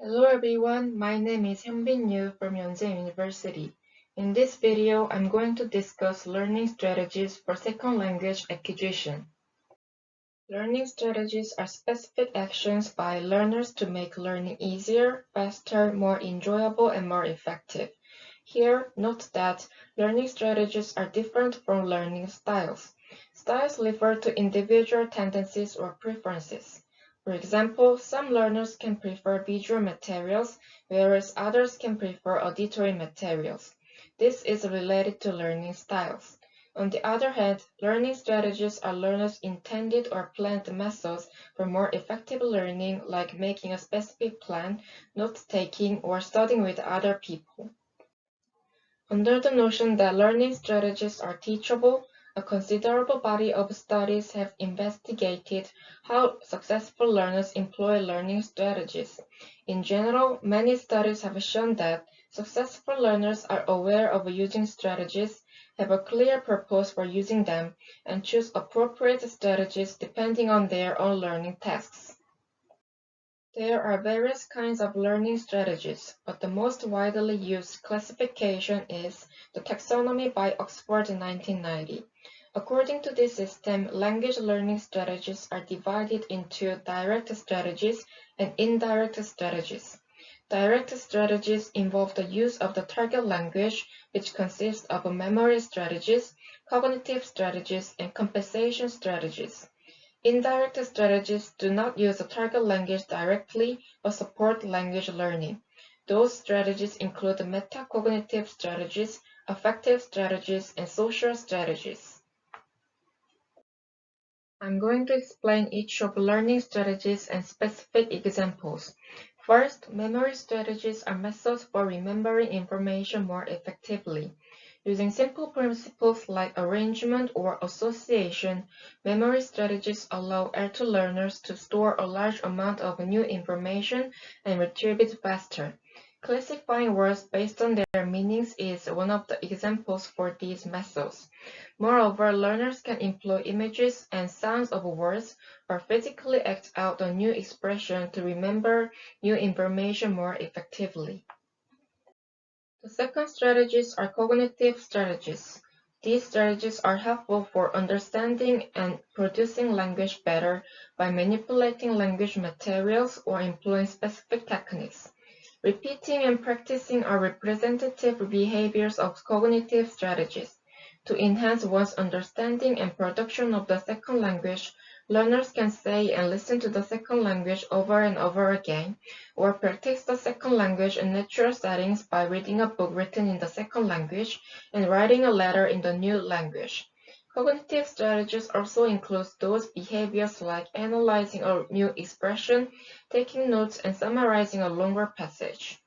Hello everyone, my name is Hyunbin Yu from Yonsei University. In this video, I'm going to discuss learning strategies for second language acquisition. Learning strategies are specific actions by learners to make learning easier, faster, more enjoyable, and more effective. Here, note that learning strategies are different from learning styles. Styles refer to individual tendencies or preferences. For example, some learners can prefer visual materials, whereas others can prefer auditory materials. This is related to learning styles. On the other hand, learning strategies are learners' intended or planned methods for more effective learning, like making a specific plan, note-taking, or studying with other people. Under the notion that learning strategies are teachable, a considerable body of studies have investigated how successful learners employ learning strategies. In general, many studies have shown that successful learners are aware of using strategies, have a clear purpose for using them, and choose appropriate strategies depending on their own learning tasks. There are various kinds of learning strategies, but the most widely used classification is the Taxonomy by Oxford in 1990. According to this system, language learning strategies are divided into direct strategies and indirect strategies. Direct strategies involve the use of the target language, which consists of memory strategies, cognitive strategies, and compensation strategies. Indirect strategies do not use the target language directly but support language learning. Those strategies include metacognitive strategies, affective strategies, and social strategies. I'm going to explain each of learning strategies and specific examples. First, memory strategies are methods for remembering information more effectively. Using simple principles like arrangement or association, memory strategies allow L2 learners to store a large amount of new information and retrieve it faster. Classifying words based on their meanings is one of the examples for these methods. Moreover, learners can employ images and sounds of words or physically act out a new expression to remember new information more effectively. The second strategies are cognitive strategies. These strategies are helpful for understanding and producing language better by manipulating language materials or employing specific techniques. Repeating and practicing are representative behaviors of cognitive strategies. To enhance one's understanding and production of the second language, learners can say and listen to the second language over and over again, or practice the second language in natural settings by reading a book written in the second language and writing a letter in the new language. Cognitive strategies also include those behaviors like analyzing a new expression, taking notes, and summarizing a longer passage.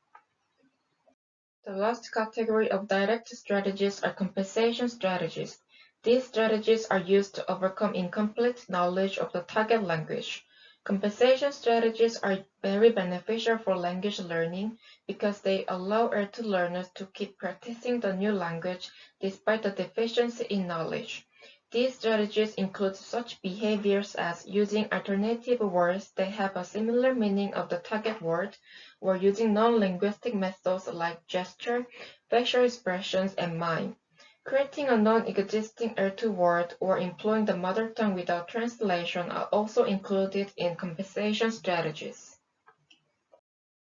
The last category of direct strategies are compensation strategies. These strategies are used to overcome incomplete knowledge of the target language. Compensation strategies are very beneficial for language learning because they allow L2 learners to keep practicing the new language despite the deficiency in knowledge. These strategies include such behaviors as using alternative words that have a similar meaning of the target word, or using non-linguistic methods like gesture, facial expressions, and mime. Creating a non-existing L2 word or employing the mother tongue without translation are also included in compensation strategies.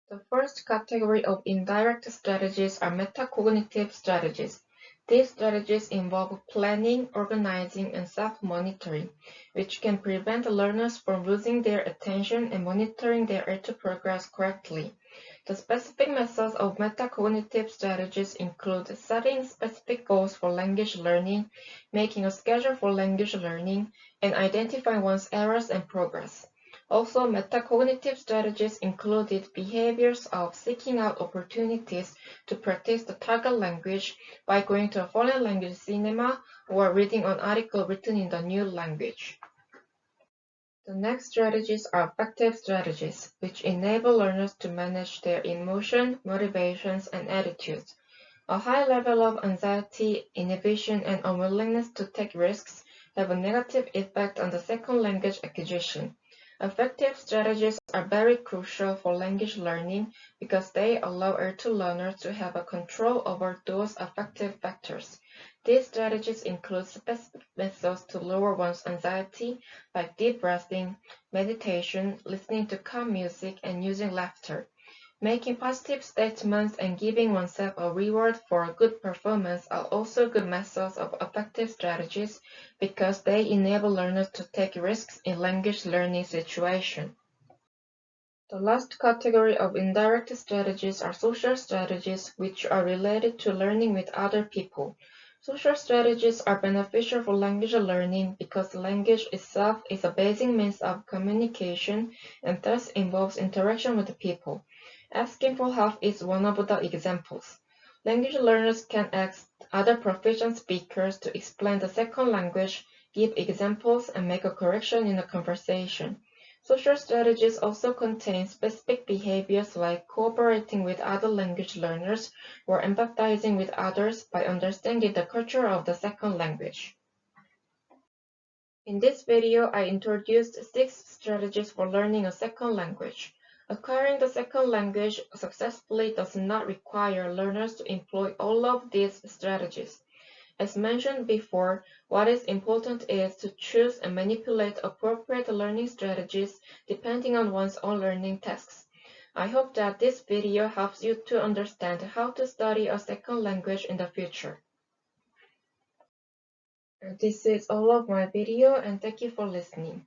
The first category of indirect strategies are metacognitive strategies. These strategies involve planning, organizing, and self-monitoring, which can prevent learners from losing their attention and monitoring their L2 progress correctly. The specific methods of metacognitive strategies include setting specific goals for language learning, making a schedule for language learning, and identifying one's errors and progress. Also, metacognitive strategies included behaviors of seeking out opportunities to practice the target language by going to a foreign language cinema or reading an article written in the new language. The next strategies are affective strategies, which enable learners to manage their emotion, motivations, and attitudes. A high level of anxiety, inhibition, and unwillingness to take risks have a negative effect on the second language acquisition. Effective strategies are very crucial for language learning because they allow L2 learners to have a control over those affective factors. These strategies include specific methods to lower one's anxiety, like deep breathing, meditation, listening to calm music, and using laughter. Making positive statements and giving oneself a reward for a good performance are also good methods of effective strategies because they enable learners to take risks in language learning situations. The last category of indirect strategies are social strategies, which are related to learning with other people. Social strategies are beneficial for language learning because language itself is a basic means of communication and thus involves interaction with people. Asking for help is one of the examples. Language learners can ask other proficient speakers to explain the second language, give examples, and make a correction in a conversation. Social strategies also contain specific behaviors like cooperating with other language learners or empathizing with others by understanding the culture of the second language. In this video, I introduced 6 strategies for learning a second language. Acquiring the second language successfully does not require learners to employ all of these strategies. As mentioned before, what is important is to choose and manipulate appropriate learning strategies depending on one's own learning tasks. I hope that this video helps you to understand how to study a second language in the future. This is all of my video and thank you for listening.